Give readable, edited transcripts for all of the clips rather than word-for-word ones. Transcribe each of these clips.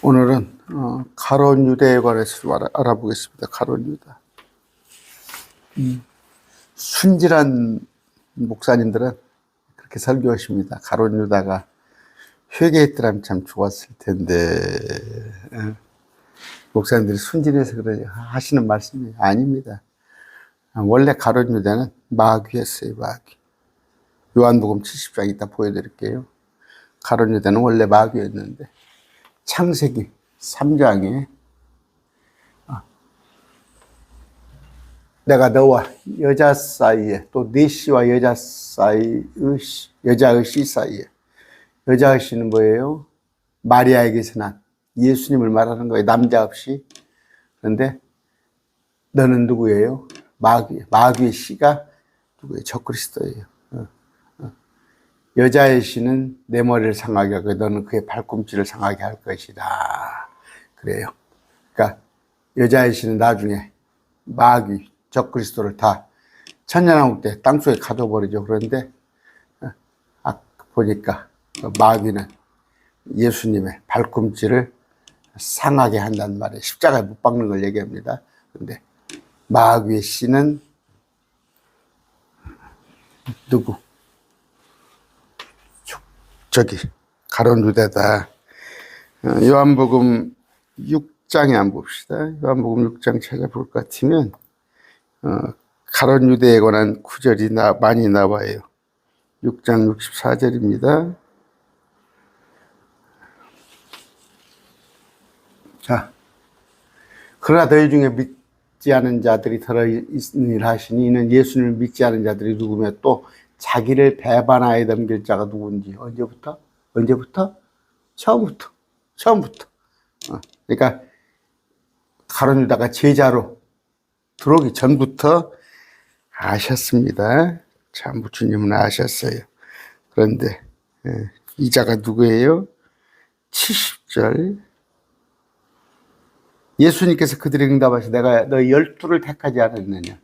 오늘은 가룟 유다에 관해서 좀 알아보겠습니다. 가룟 유다. 순진한 목사님들은 그렇게 설교하십니다. 가룟 유다가 회개했더라면 참 좋았을 텐데. 목사님들이 순진해서 그래 하시는 말씀이 아닙니다. 원래 가룟 유다는 마귀였어요. 마귀. 요한복음 70장 이따 보여드릴게요. 가룟 유다는 원래 마귀였는데 창세기 3장에 내가 너와 여자 사이에, 또 네 씨와 여자의 씨 사이에, 여자의 씨는 뭐예요? 마리아에게서 난 예수님을 말하는 거예요. 남자 없이. 그런데 너는 누구예요? 마귀의 씨가 누구예요? 적그리스도예요. 여자의 씨는 내 머리를 상하게 하고 너는 그의 발꿈치를 상하게 할 것이다. 그래요. 그러니까 여자의 씨는 나중에 마귀, 적그리스도를 다 천년왕국 때 땅속에 가둬버리죠. 그런데 보니까 마귀는 예수님의 발꿈치를 상하게 한단 말이에요. 십자가에 못 박는 걸 얘기합니다. 그런데 마귀의 씨는 누구? 저기 가룟 유다다. 요한복음 6장에 한번 봅시다. 요한복음 6장 찾아볼 것 같으면 가룟 유다에 관한 구절이 많이 나와요. 6장 64절입니다. 자, 그러나 너희 중에 믿지 않은 자들이 들어있느니라 하시니 이는 예수님을 믿지 않은 자들이 누구며 또 자기를 배반하여 넘길 자가 누군지. 언제부터? 처음부터. 그러니까 가룟 유다가 제자로 들어오기 전부터 아셨습니다. 참 주님은 아셨어요. 그런데 이 자가 누구예요? 70절. 예수님께서 그들에게 응답하시되 내가 너희 12를 택하지 않았느냐.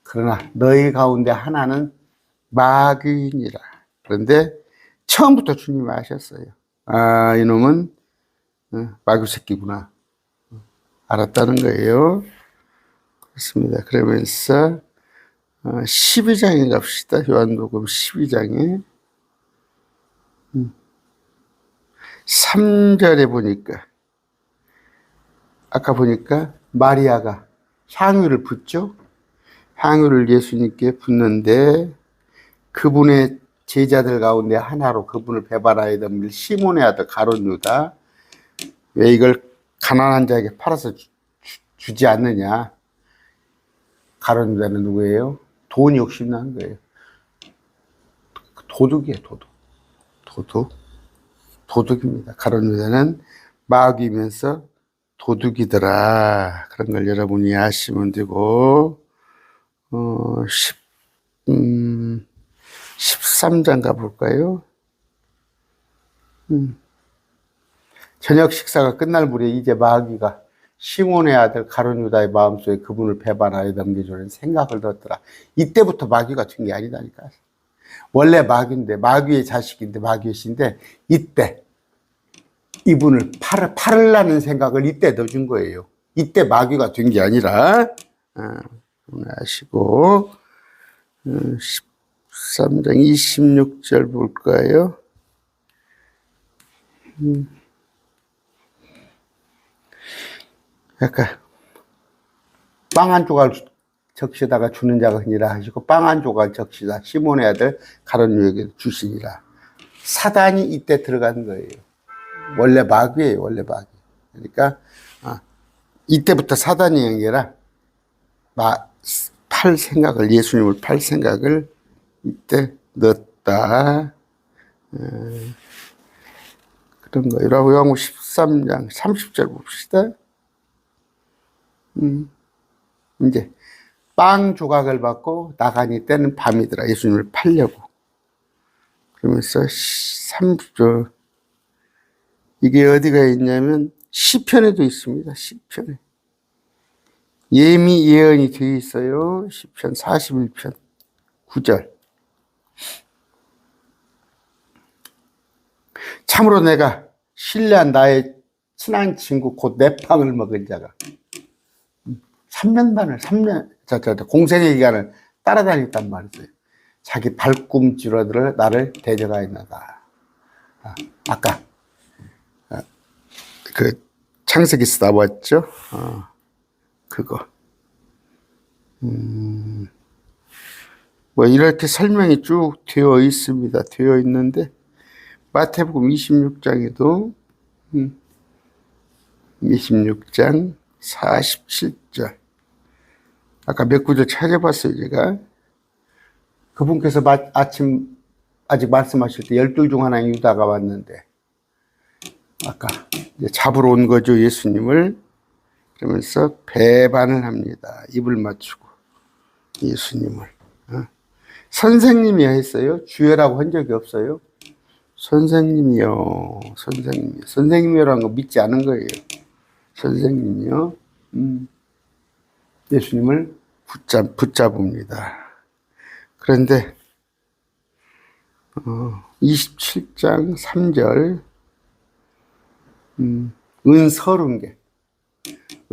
그러나 너희 가운데 하나는 마귀니라. 그런데 처음부터 주님이 아셨어요. 아, 이놈은 마귀 새끼구나. 알았다는 거예요. 그렇습니다. 그러면서 12장에 갑시다. 요한복음 12장에 3절에 보니까 아까 보니까 마리아가 향유를 붓죠. 향유를 예수님께 붓는데 그분의 제자들 가운데 하나로 그분을 배반하여 넘길 시몬의 아들 가룟 유다. 왜 이걸 가난한 자에게 팔아서 주지 않느냐. 가룟 유다는 누구예요? 돈 욕심난 거예요. 도둑이에요. 도둑입니다. 가룟 유다는 마귀면서 도둑이더라. 그런 걸 여러분이 아시면 되고 13장 가볼까요? 저녁 식사가 끝날 무렵에 이제 마귀가 시몬의 아들 가룟 유다의 마음속에 그분을 배반하여 넘겨주는 생각을 넣었더라. 이때부터 마귀가 된 게 아니다니까. 원래 마귀인데, 마귀의 자식인데, 마귀의 씨인데, 이때 이분을 팔으려는 생각을 이때 넣어준 거예요. 이때 마귀가 된 게 아니라, 아시고, 13장 26절 볼까요? 약간 빵 한 조각 적시다가 주는 자가 아니라 하시고 빵 한 조각 적시다 시몬의 아들 가룟 유다에게 주시니라. 사단이 이때 들어간 거예요. 원래 마귀예요. 원래 마귀. 그러니까 이때부터 사단이 아니라 팔 생각을, 예수님을 팔 생각을 이때 넣었다. 그런 거예요. 요한복음 13장 30절 봅시다. 이제 빵 조각을 받고 나가니 때는 밤이더라. 예수님을 팔려고. 그러면서 30절. 이게 어디가 있냐면 시편에도 있습니다. 시편에. 예미 예언이 되어 있어요. 시편 41편 9절. 참으로 내가 신뢰한 나의 친한 친구 곧 내 빵을 먹은 자가 3년 반을 3년 공생의 기간을 따라다녔단 말이죠. 자기 발꿈치로들 나를 데려가있나다. 아까 그 창세기에서 나왔죠. 그거 뭐 이렇게 설명이 쭉 되어 있습니다. 되어 있는데 마태복음 26장에도 26장 47절 아까 몇 구절 찾아봤어요. 제가 그분께서 아침 아직 말씀하실 때 12 중 하나인 유다가 왔는데 아까 이제 잡으러 온 거죠. 예수님을. 그러면서 배반을 합니다. 입을 맞추고 예수님을. 선생님이 했어요. 주여라고 한 적이 없어요. 선생님이요. 선생님이라는 거 믿지 않은 거예요. 선생님이요. 예수님을 붙잡습니다. 그런데 27장 3절 은 30개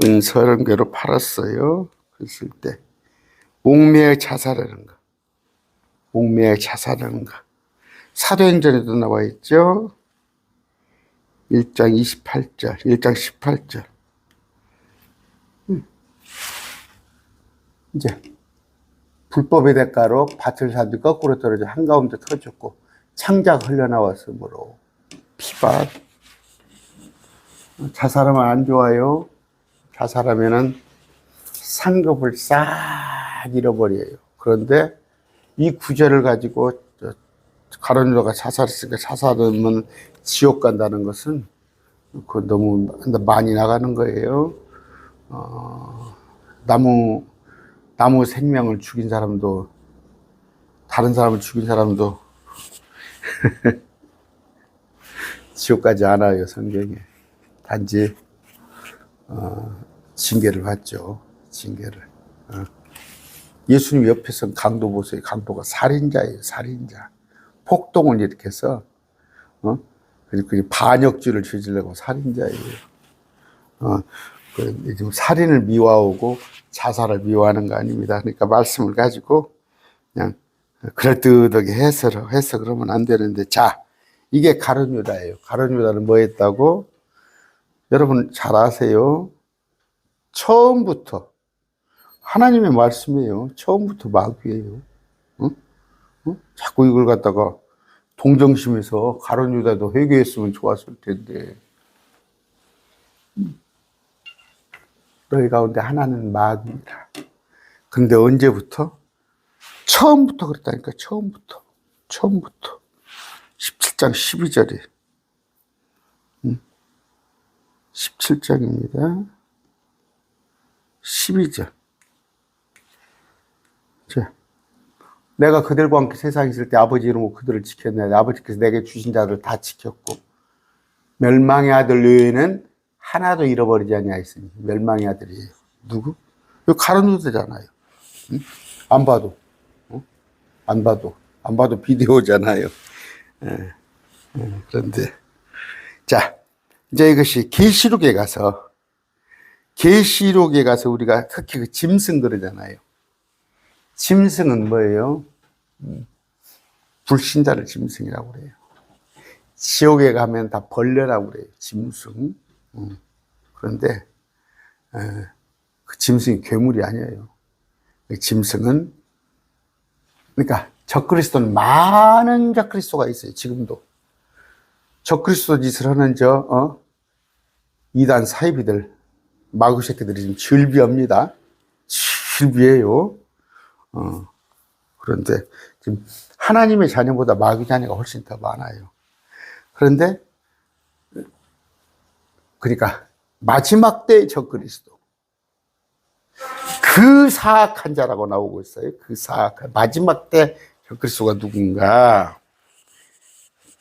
은 30개로 팔았어요. 그랬을 때 옥매에 자살하는 거 옥매에 자살하는 거 사도행전에도 나와 있죠. 1장 28절 1장 18절 이제 불법의 대가로 밭을 사도 거꾸로 떨어져 한가운데 터졌고 창자가 흘러나왔으므로 피박. 자살하면 안 좋아요. 자살하면은 상급을 싹 잃어버려요. 그런데 이 구절을 가지고 가룟유다가 자살했으니까 자살하면 지옥 간다는 것은 그 너무 많이 나가는 거예요. 나무 생명을 죽인 사람도 다른 사람을 죽인 사람도 지옥 가지 않아요. 성경에. 단지 징계를 받죠. 징계를. 예수님 옆에서 강도 보세요. 강도가 살인자예요. 살인자. 폭동을 일으켜서 그리고 반역죄를 저지르려고 살인자예요. 지금 살인을 미워하고 자살을 미워하는 거 아닙니다. 그러니까 말씀을 가지고 그냥 그럴듯하게 해서 그러면 안 되는데, 자, 이게 가룟유다예요. 가룟유다는 뭐 했다고? 여러분 잘 아세요. 처음부터 하나님의 말씀이에요. 처음부터 마귀예요. 자꾸 이걸 갖다가 동정심에서 가룟유다도 회개했으면 좋았을 텐데. 너희 가운데 하나는 마귀다. 근데 언제부터? 처음부터 그랬다니까. 처음부터 17장 12절에 17장입니다 12절 내가 그들과 함께 세상에 있을 때 아버지 이름으로 그들을 지켰네. 아버지께서 내게 주신 자들 다 지켰고 멸망의 아들 외에는 하나도 잃어버리지 아니하였으니. 멸망의 아들이에요. 누구? 이거 가룟유다잖아요. 안 봐도 비디오잖아요. 그런데 자, 이제 이것이 계시록에 가서 우리가 특히 그 짐승 그러잖아요. 짐승은 뭐예요? 불신자를 짐승이라고 그래요. 지옥에 가면 다 벌레라고 그래요. 짐승. 그런데 그 짐승이 괴물이 아니에요. 그 짐승은, 그러니까 적그리스도는 많은 적그리스도가 있어요. 지금도 적그리스도 짓을 하는 이단 사이비들, 마귀 새끼들이 지금 즐비합니다. 즐비해요. 그런데 지금 하나님의 자녀보다 마귀 자녀가 훨씬 더 많아요. 그런데 그러니까 마지막 때의 적그리스도, 그 사악한 자라고 나오고 있어요. 그 사악한 마지막 때 적그리스도가 누군가?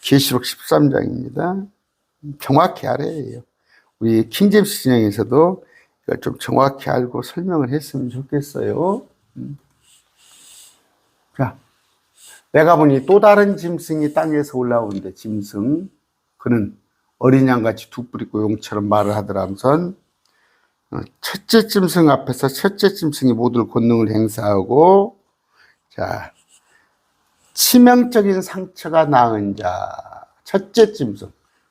계시록 13장입니다. 정확히 알아야 해요. 우리 킹제임스 진영에서도 이걸 좀 정확히 알고 설명을 했으면 좋겠어요. 자, 내가 보니 또 다른 짐승이 땅에서 올라오는데, 짐승, 그는 어린 양같이 두 뿔 있고 용처럼 말을 하더라면서 첫째 짐승 앞에서 첫째 짐승이 모든 권능을 행사하고, 자, 치명적인 상처가 나은 자, 첫째 짐승,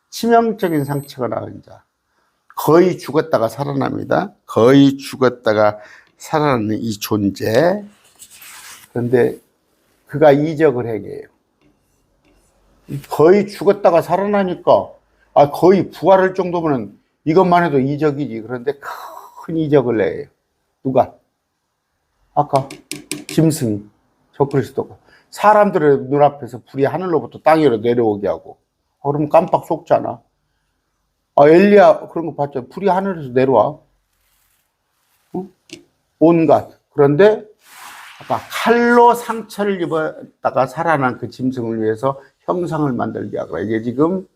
치명적인 상처가 나은 자, 거의 죽었다가 살아납니다. 거의 죽었다가 살아나는 이 존재. 그런데 그가 이적을 행해요. 거의 죽었다가 살아나니까, 거의 부활할 정도면 이것만 해도 이적이지. 그런데 큰 이적을 해요. 누가? 아까 짐승이, 적그리스도가. 사람들의 눈앞에서 불이 하늘로부터 땅으로 내려오게 하고. 그러면 깜빡 속잖아. 엘리야 그런 거 봤죠? 불이 하늘에서 내려와. 온갖. 그런데 아까 칼로 상처를 입었다가 살아난 그 짐승을 위해서 형상을 만들게 하고, 이게 지금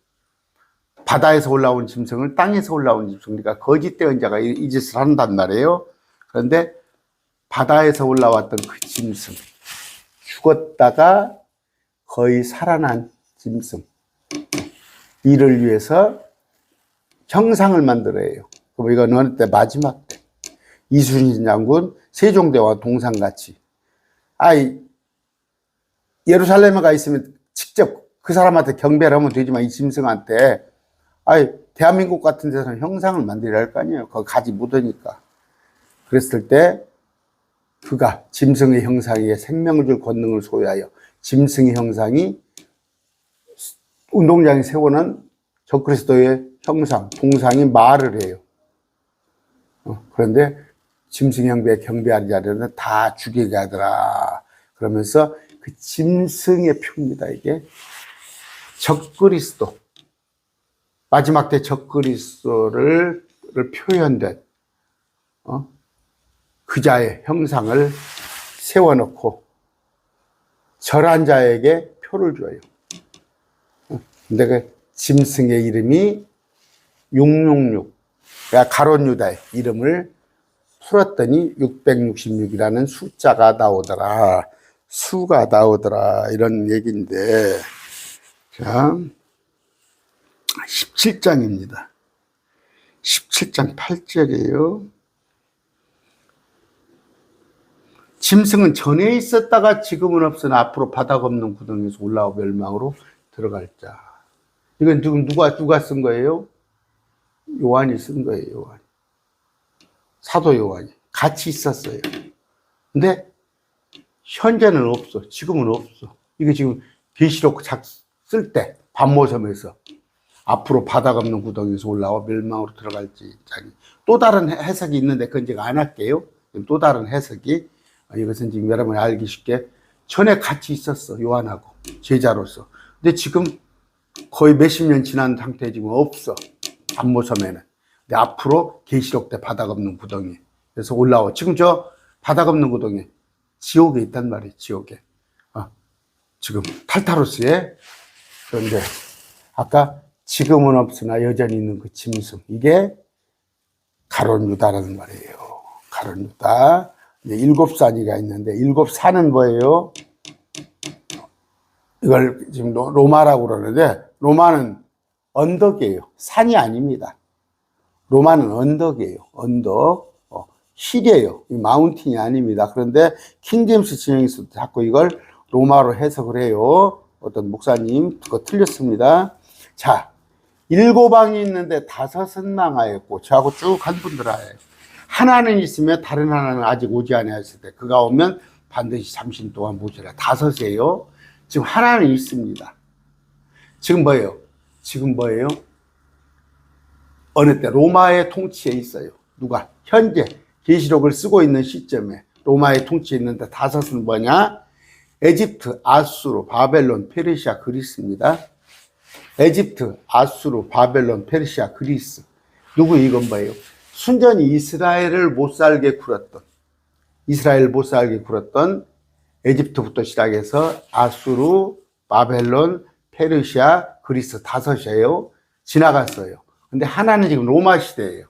바다에서 올라온 짐승을 땅에서 올라온 짐승, 그러니까 거짓된 자가 이 짓을 한단 말이에요. 그런데 바다에서 올라왔던 그 짐승, 죽었다가 거의 살아난 짐승, 이를 위해서 형상을 만들어요. 그럼 이건 어느 때? 마지막 때. 이순신 장군 세종대왕 동상같이. 예루살렘에 가 있으면 직접 그 사람한테 경배를 하면 되지만 이 짐승한테, 대한민국 같은 데서는 형상을 만들어야 할 거 아니에요. 거기 가지 못하니까. 그랬을 때 그가 짐승의 형상에 생명을 줄 권능을 소유하여 짐승의 형상이 운동장에 세우는 적그리스도의 형상, 동상이 말을 해요. 그런데 짐승 형배에 경배하는 자들은 다 죽이게 하더라. 그러면서 그 짐승의 표입니다. 이게 적그리스도, 마지막 때 적그리스도를 표현된 그자의 형상을 세워놓고 절한 자에게 표를 줘요. 근데 그 짐승의 이름이 666, 그러니까 가룟 유다의 이름을 풀었더니 666이라는 숫자가 나오더라. 수가 나오더라. 이런 얘기인데, 자, 17장입니다. 17장 8절이에요. 짐승은 전에 있었다가 지금은 없으나 앞으로 바닥 없는 구덩이에서 올라와 멸망으로 들어갈 자. 이건 지금 누가 쓴 거예요? 요한이 쓴 거예요. 요한. 사도 요한이. 같이 있었어요. 근데 현재는 없어. 지금은 없어. 이게 지금 계시록 쓸 때 반모섬에서 앞으로 바닥 없는 구덩이에서 올라와 멸망으로 들어갈지. 또 다른 해석이 있는데 그건 제가 안 할게요. 또 다른 해석이, 이것은 지금 여러분이 알기 쉽게 전에 같이 있었어. 요한하고 제자로서. 근데 지금 거의 몇십 년 지난 상태에 지금 없어. 반모섬에는. 근데 앞으로 계시록 때 바닥 없는 구덩이. 그래서 올라와. 지금 저 바닥 없는 구덩이 지옥에 있단 말이에요. 지옥에. 지금 탈타로스에. 그런데 아까 지금은 없으나 여전히 있는 그 짐승, 이게 가룟 유다라는 말이에요. 가룟 유다. 7산이가 있는데 7산은 뭐예요? 이걸 지금 로마라고 그러는데, 로마는 언덕이에요. 산이 아닙니다. 로마는 언덕이에요. 언덕. 힐이에요. 마운틴이 아닙니다. 그런데 킹제임스 진영에서 자꾸 이걸 로마로 해석을 해요. 어떤 목사님, 그거 틀렸습니다. 자, 7왕이 있는데 5은 망하였고, 저하고 쭉 한 분들 아예요. 하나는 있으면 다른 하나는 아직 오지 않았을 때, 그가 오면 반드시 잠시 동안 모시라. 5이에요. 지금 하나는 있습니다. 지금 뭐예요? 어느 때 로마의 통치에 있어요. 누가? 현재 계시록을 쓰고 있는 시점에 로마의 통치에 있는데 5은 뭐냐? 에집트, 아수르, 바벨론, 페르시아, 그리스입니다. 에집트, 아수르, 바벨론, 페르시아, 그리스. 누구? 이건 뭐예요? 순전히 이스라엘을 못 살게 굴었던 에집트부터 시작해서 아수르, 바벨론, 페르시아, 그리스 5이에요. 지나갔어요. 근데 하나는 지금 로마 시대예요.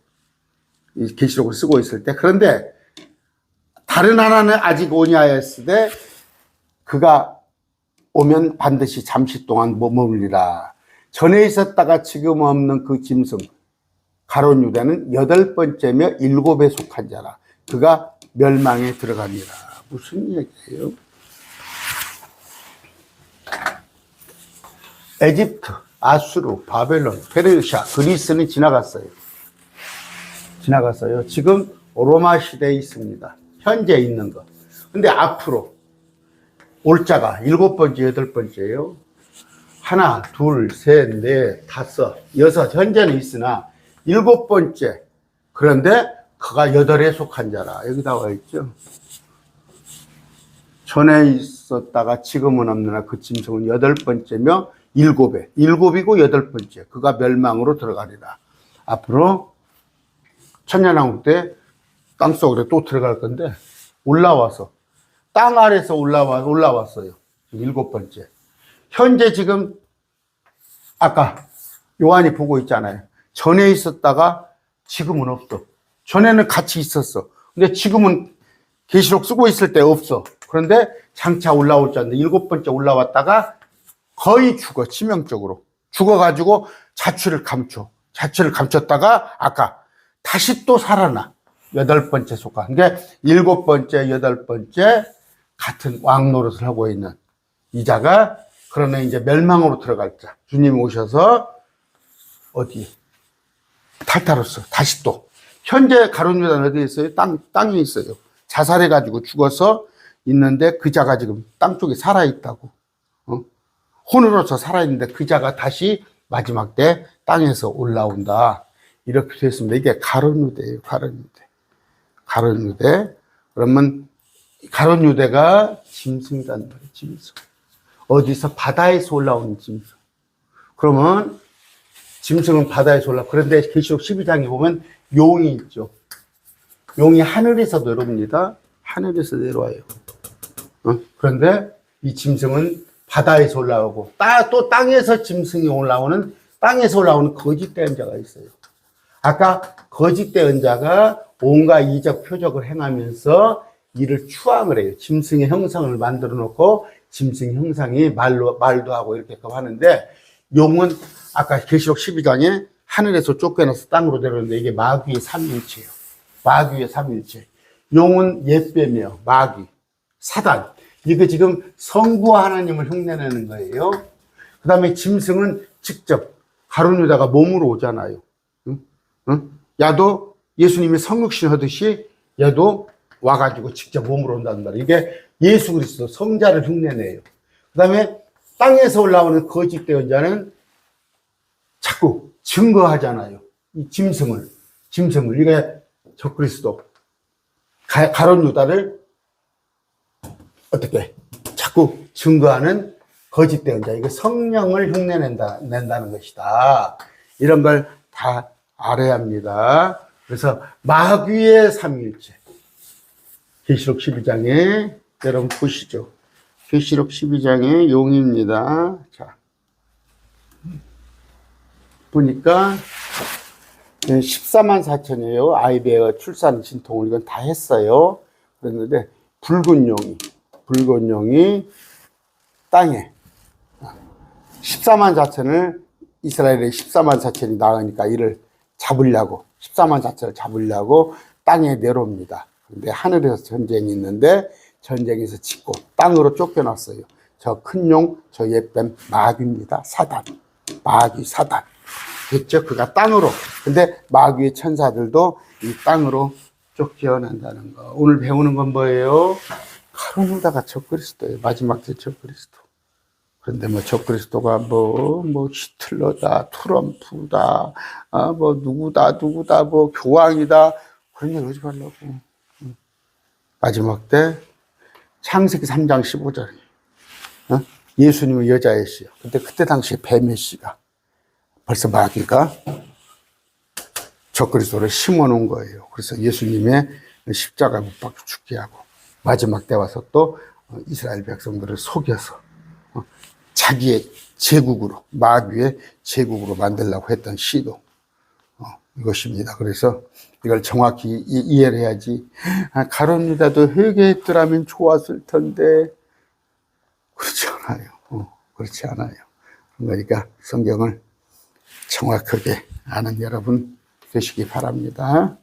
이 계시록을 쓰고 있을 때. 그런데 다른 하나는 아직 오냐 했을 때, 그가 오면 반드시 잠시 동안 머물리라. 전에 있었다가 지금 없는 그 짐승 가룟 유다는 8번째며 7에 속한 자라. 그가 멸망에 들어갑니다. 무슨 얘기예요? 에집트, 아수르, 바벨론, 페르시아, 그리스는 지나갔어요. 지금 로마 시대에 있습니다. 현재 있는 거. 근데 앞으로 올 자가 7번째, 8번째예요. 하나, 둘, 셋, 넷, 다섯, 여섯, 현재는 있으나 7번째. 그런데 그가 8에 속한 자라. 여기 나와 있죠. 전에 있었다가 지금은 없느나 그 짐승은 8번째며 7에. 7이고 8번째. 그가 멸망으로 들어가리라. 앞으로 천년왕국 때 땅속으로 또 들어갈 건데 올라와서 땅 아래서 올라왔어요. 7번째. 현재 지금 아까 요한이 보고 있잖아요. 전에 있었다가 지금은 없어. 전에는 같이 있었어. 근데 지금은 계시록 쓰고 있을 때 없어. 그런데 장차 올라올 자인데 7번째 올라왔다가 거의 죽어. 치명적으로 죽어가지고 자취를 감췄다가 아까 다시 또 살아나. 8번째 속한. 그러니까 7번째, 8번째 같은 왕 노릇을 하고 있는 이 자가 그러면 이제 멸망으로 들어갈 자. 주님이 오셔서 어디? 탈타로스. 다시 또. 현재 가룟 유다는 어디에 있어요? 땅에 있어요. 자살해가지고 죽어서 있는데 그 자가 지금 땅 쪽에 살아있다고. 혼으로서 살아있는데 그 자가 다시 마지막 때 땅에서 올라온다. 이렇게 됐습니다. 이게 가룟 유대예요. 가룟 유대. 그러면 가룟 유대가 짐승이란 말이에요. 짐승. 어디서 바다에서 올라오는 짐승. 그러면 짐승은 바다에서 올라. 그런데 계시록 12장에 보면 용이 있죠. 용이 하늘에서 내려옵니다. 하늘에서 내려와요. 그런데 이 짐승은 바다에서 올라오고 또 땅에서 짐승이 올라오는 땅에서 올라오는 거짓된 자가 있어요. 아까 거짓된 자가 온갖 이적 표적을 행하면서 이를 추앙을 해요. 짐승의 형상을 만들어 놓고 짐승의 형상이 말도 하고 이렇게 하는데 용은 아까 계시록 12장에 하늘에서 쫓겨나서 땅으로 내려오는데 이게 마귀의 삼위일체예요. 마귀의 삼위일체. 용은 옛뱀이요. 마귀, 사단. 이거 지금 성부 하나님을 흉내내는 거예요. 그 다음에 짐승은 직접 가룟 유다가 몸으로 오잖아요. 야도 예수님이 성육신 하듯이 야도 와가지고 직접 몸으로 온다는 말이에요. 이게 예수 그리스도 성자를 흉내내요. 그 다음에 땅에서 올라오는 거짓된 자는 자꾸 증거하잖아요. 이 짐승을. 이게 적그리스도. 가룟 유다를 어떻게 자꾸 증거하는 거짓된 자. 이거 성령을 흉내낸다는 것이다. 이런 걸 다 알아야 합니다. 그래서 마귀의 삼위일체. 계시록 12장에 여러분 보시죠. 계시록 12장의 용입니다. 자. 보니까 14만 4천이에요. 아이베어 출산 진통을 이건 다 했어요. 그랬는데 붉은 용이 땅에 14만 4천을 이스라엘의 14만 4천이 나가니까 이를 잡으려고 14만 4천을 잡으려고 땅에 내려옵니다. 근데 하늘에서 전쟁이 있는데 전쟁에서 짓고 땅으로 쫓겨났어요. 저 큰 용, 저 옛뱀 마귀입니다. 마귀 사단. 됐죠? 그가 땅으로. 근데 마귀의 천사들도 이 땅으로 쫓겨난다는 거. 오늘 배우는 건 뭐예요? 가룟 유다가 적그리스도예요. 마지막 때 적그리스도. 그런데 적그리스도가 히틀러다, 트럼프다, 누구다, 교황이다. 그런 얘기 하지 말라고. 마지막 때 창세기 3장 15절에 예수님은 여자의 씨요. 근데 그때 당시에 뱀의 씨가 벌써 마귀가 적그리스도를 심어놓은 거예요. 그래서 예수님의 십자가 못 박혀 죽게 하고 마지막 때 와서 또 이스라엘 백성들을 속여서 자기의 제국으로 마귀의 제국으로 만들려고 했던 시도 이것입니다. 그래서 이걸 정확히 이해를 해야지. 가룟 유다도 회개했더라면 좋았을 텐데 그렇지 않아요. 그러니까 성경을 정확하게 아는 여러분 되시기 바랍니다.